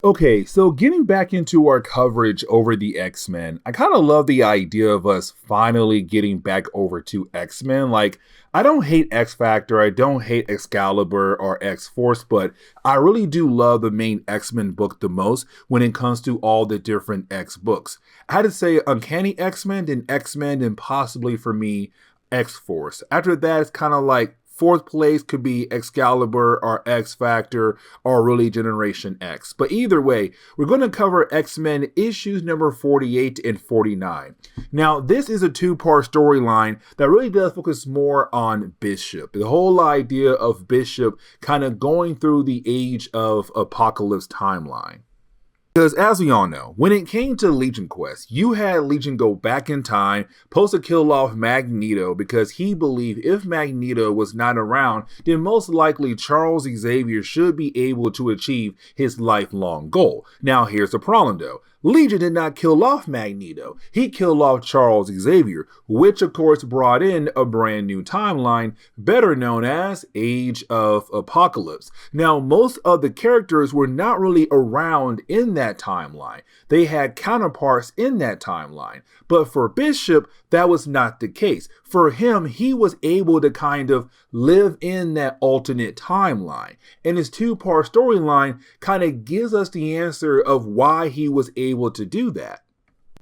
Okay, so getting back into our coverage over the X-Men, I kind of love the idea of us finally getting back over to X-Men. Like, I don't hate X-Factor, I don't hate Excalibur or X-Force, but I really do love the main X-Men book the most when it comes to all the different X books. I had to say Uncanny X-Men, then X-Men, and possibly for me, X-Force. After that, it's kind of like fourth place could be Excalibur or X Factor or really Generation X. But either way, we're going to cover X-Men issues number 48 and 49. Now, this is a two-part storyline that really does focus more on Bishop. The whole idea of Bishop kind of going through the Age of Apocalypse timeline. Because as we all know, when it came to Legion Quest, you had Legion go back in time, supposed to kill off Magneto because he believed if Magneto was not around, then most likely Charles Xavier should be able to achieve his lifelong goal. Now here's the problem though. Legion did not kill off Magneto. He killed off Charles Xavier, which of course brought in a brand new timeline, better known as Age of Apocalypse. Now, most of the characters were not really around in that timeline. They had counterparts in that timeline. But for Bishop, that was not the case. For him, he was able to kind of live in that alternate timeline. And his two-part storyline kind of gives us the answer of why he was able to do that.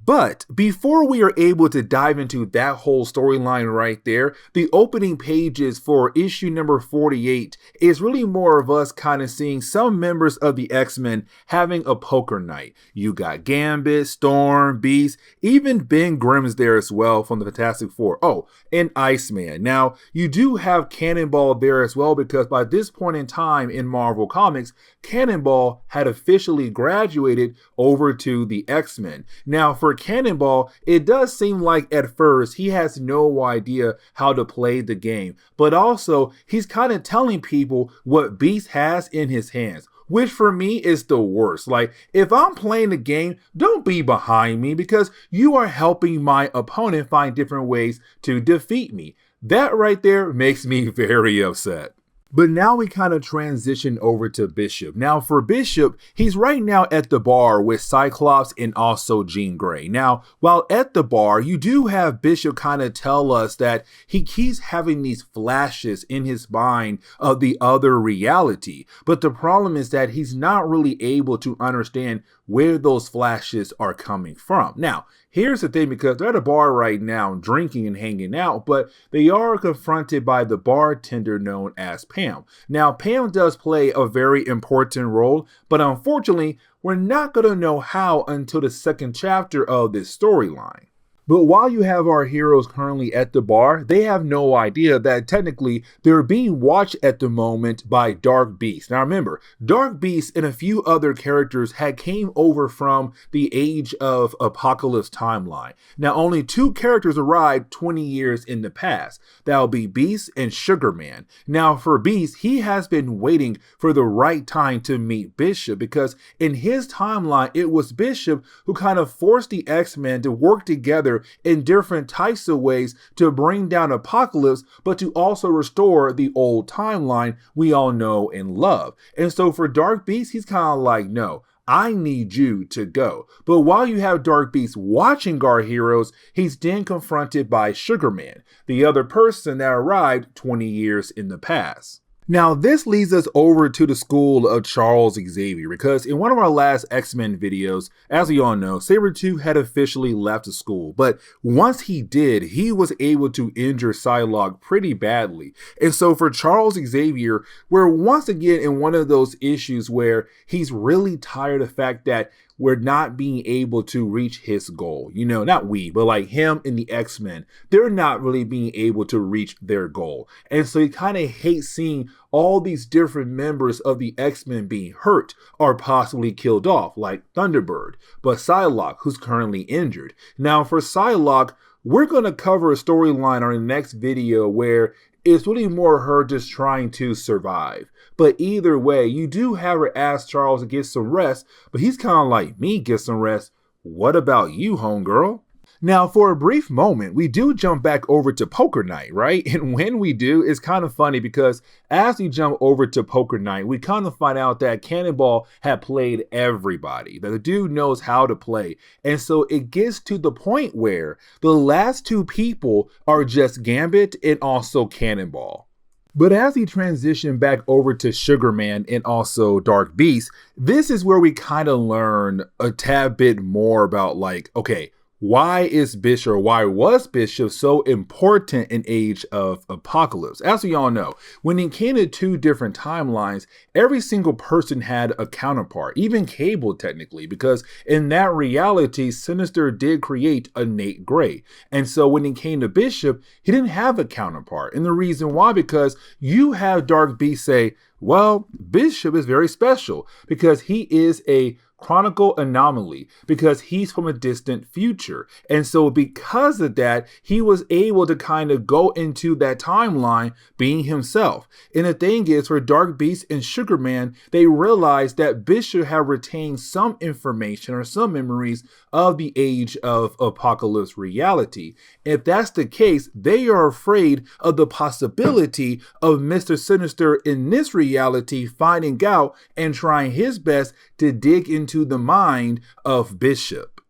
But before we are able to dive into that whole storyline right there, the opening pages for issue number 48 is really more of us kind of seeing some members of the X-Men having a poker night. You got Gambit, Storm, Beast, even Ben Grimm's there as well from the Fantastic Four. Oh, and Iceman. Now, you do have Cannonball there as well because by this point in time in Marvel Comics, Cannonball had officially graduated over to the X-Men. Now, for Cannonball, it does seem like at first he has no idea how to play the game, but also he's kind of telling people what Beast has in his hands, which for me is the worst. Like, if I'm playing the game, don't be behind me because you are helping my opponent find different ways to defeat me. That right there makes me very upset. But now we kind of transition over to Bishop. Now for Bishop, he's right now at the bar with Cyclops and also Jean Grey. Now, while at the bar, you do have Bishop kind of tell us that he keeps having these flashes in his mind of the other reality. But the problem is that he's not really able to understand where those flashes are coming from. Now, here's the thing, because they're at a bar right now drinking and hanging out, but they are confronted by the bartender known as Pam. Now, Pam does play a very important role, but unfortunately, we're not going to know how until the second chapter of this storyline. But while you have our heroes currently at the bar, they have no idea that technically they're being watched at the moment by Dark Beast. Now remember, Dark Beast and a few other characters had came over from the Age of Apocalypse timeline. Now only two characters arrived 20 years in the past. That'll be Beast and Sugarman. Now for Beast, he has been waiting for the right time to meet Bishop because in his timeline, it was Bishop who kind of forced the X-Men to work together in different types of ways to bring down Apocalypse, but to also restore the old timeline we all know and love. And so for Dark Beast, he's kind of like, no, I need you to go. But while you have Dark Beast watching our heroes, he's then confronted by Sugarman, the other person that arrived 20 years in the past. Now, this leads us over to the school of Charles Xavier, because in one of our last X-Men videos, as we all know, Sabretooth had officially left the school, but once he did, he was able to injure Psylocke pretty badly. And so for Charles Xavier, we're once again in one of those issues where he's really tired of the fact that we're not being able to reach his goal. You know, not we, but like him and the X-Men, they're not really being able to reach their goal. And so he kind of hates seeing all these different members of the X-Men being hurt or possibly killed off, like Thunderbird, but Psylocke, who's currently injured. Now for Psylocke, we're going to cover a storyline on the next video where it's really more her just trying to survive. But either way, you do have her ask Charles to get some rest, but he's kind of like, me get some rest? What about you, homegirl? Now, for a brief moment, we do jump back over to poker night, right? And when we do, it's kind of funny because as we jump over to poker night, we kind of find out that Cannonball had played everybody, that the dude knows how to play. And so it gets to the point where the last two people are just Gambit and also Cannonball. But as we transition back over to Sugarman and also Dark Beast, this is where we kind of learn a tad bit more about like, okay, why is Bishop, or why was Bishop so important in Age of Apocalypse? As we all know, when it came to two different timelines, every single person had a counterpart, even Cable technically, because in that reality, Sinister did create a Nate Gray. And so when it came to Bishop, he didn't have a counterpart. And the reason why, because you have Dark Beast say, well, Bishop is very special because he is a chronicle anomaly, because he's from a distant future. And so because of that, he was able to kind of go into that timeline being himself. And the thing is, for Dark Beast and Sugarman, they realized that Bishop had retained some information or some memories of the Age of Apocalypse reality. If that's the case, they are afraid of the possibility of Mr. Sinister in this reality finding out and trying his best to dig into the mind of Bishop.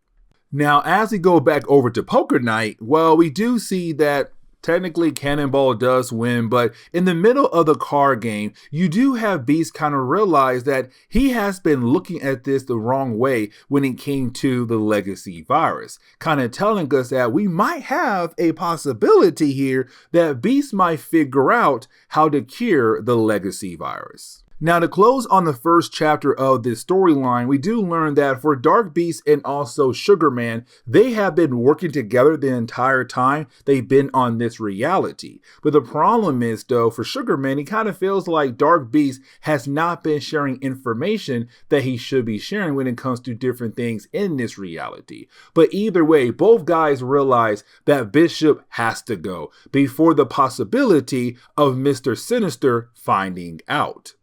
Now, as we go back over to poker night, well, we do see that technically Cannonball does win, but in the middle of the card game, you do have Beast kind of realize that he has been looking at this the wrong way when it came to the legacy virus, kind of telling us that we might have a possibility here that Beast might figure out how to cure the legacy virus. Now, to close on the first chapter of this storyline, we do learn that for Dark Beast and also Sugarman, they have been working together the entire time they've been on this reality. But the problem is, though, for Sugarman, he kind of feels like Dark Beast has not been sharing information that he should be sharing when it comes to different things in this reality. But either way, both guys realize that Bishop has to go before the possibility of Mr. Sinister finding out.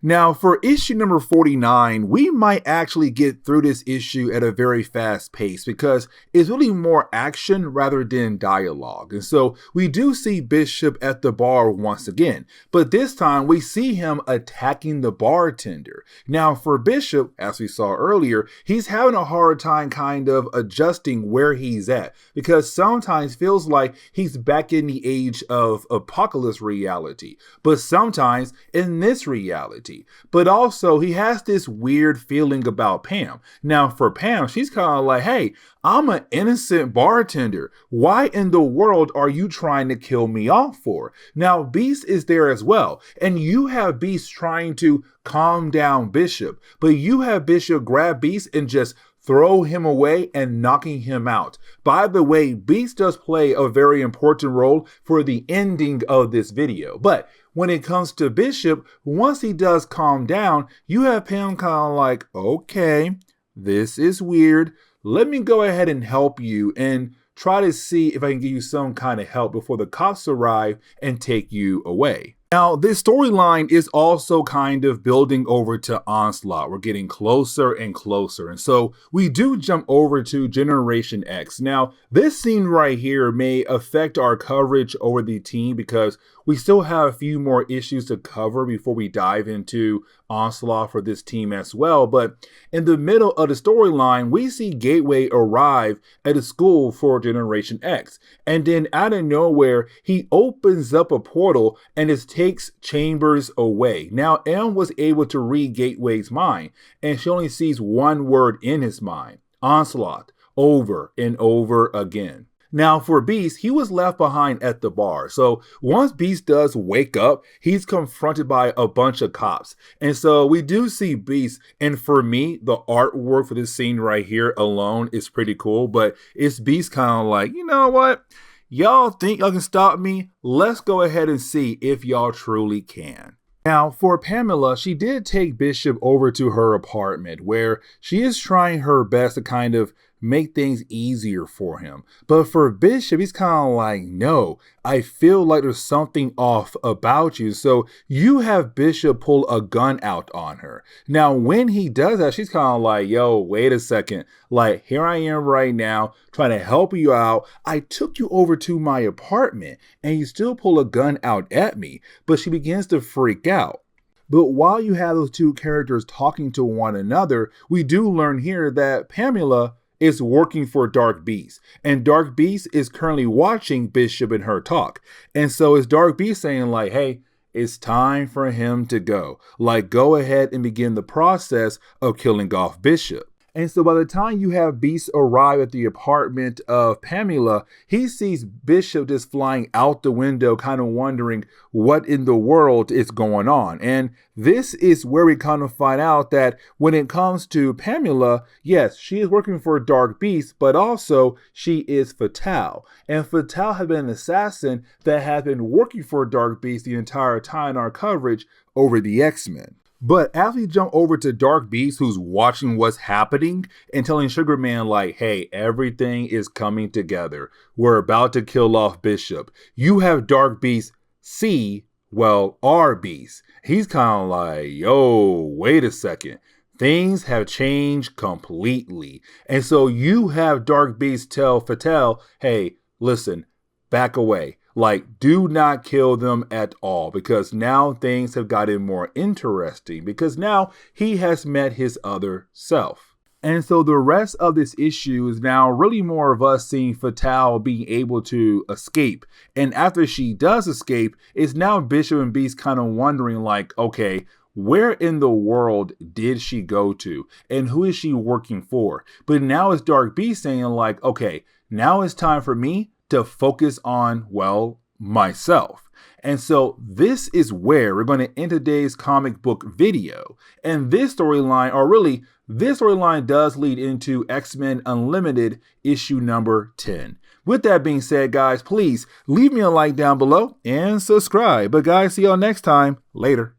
Now, for issue number 49, we might actually get through this issue at a very fast pace because it's really more action rather than dialogue. And so we do see Bishop at the bar once again, but this time we see him attacking the bartender. Now, for Bishop, as we saw earlier, he's having a hard time kind of adjusting where he's at because sometimes feels like he's back in the Age of Apocalypse reality, but sometimes in this reality. But also, he has this weird feeling about Pam. Now, for Pam, she's kind of like, hey, I'm an innocent bartender. Why in the world are you trying to kill me off for? Now, Beast is there as well. And you have Beast trying to calm down Bishop. But you have Bishop grab Beast and just throw him away and knocking him out. By the way, Beast does play a very important role for the ending of this video. But when it comes to Bishop, once he does calm down, you have Pam kind of like, okay, this is weird. Let me go ahead and help you and try to see if I can give you some kind of help before the cops arrive and take you away. Now, this storyline is also kind of building over to Onslaught. We're getting closer and closer. And so we do jump over to Generation X. Now, this scene right here may affect our coverage over the team because we still have a few more issues to cover before we dive into Onslaught for this team as well. But in the middle of the storyline, we see Gateway arrive at a school for Generation X. And then out of nowhere, he opens up a portal and it takes Chambers away. Now, M was able to read Gateway's mind, and she only sees one word in his mind: Onslaught, over and over again. Now, for Beast, he was left behind at the bar. So once Beast does wake up, he's confronted by a bunch of cops. And so we do see Beast. And for me, the artwork for this scene right here alone is pretty cool. But it's Beast kind of like, you know what? Y'all think y'all can stop me? Let's go ahead and see if y'all truly can. Now, for Pamela, she did take Bishop over to her apartment where she is trying her best to kind of make things easier for him. But for Bishop, he's kind of like, no, I feel like there's something off about you. So you have Bishop pull a gun out on her. Now, when he does that, she's kind of like, yo, wait a second. Like, here I am right now trying to help you out. I took you over to my apartment and you still pull a gun out at me. But she begins to freak out. But while you have those two characters talking to one another, we do learn here that Pamela is working for Dark Beast. And Dark Beast is currently watching Bishop and her talk. And so it's Dark Beast saying like, hey, it's time for him to go. Like, go ahead and begin the process of killing off Bishop. And so by the time you have Beast arrive at the apartment of Pamela, he sees Bishop just flying out the window, kind of wondering what in the world is going on. And this is where we kind of find out that when it comes to Pamela, yes, she is working for Dark Beast, but also she is Fatale. And Fatale has been an assassin that has been working for Dark Beast the entire time in our coverage over the X-Men. But as we jump over to Dark Beast, who's watching what's happening and telling Sugarman like, hey, everything is coming together. We're about to kill off Bishop. You have Dark Beast see, well, our Beast. He's kind of like, yo, wait a second. Things have changed completely. And so you have Dark Beast tell Fatale, hey, listen, back away. Like, do not kill them at all, because now things have gotten more interesting, because now he has met his other self. And so the rest of this issue is now really more of us seeing Fatale being able to escape. And after she does escape, it's now Bishop and Beast kind of wondering like, okay, where in the world did she go to? And who is she working for? But now it's Dark Beast saying like, okay, now it's time for me to focus on, well, myself. And so this is where we're going to end today's comic book video. And this storyline, or really, this storyline does lead into X-Men Unlimited issue number 10. With that being said, guys, please leave me a like down below and subscribe. But guys, see y'all next time. Later.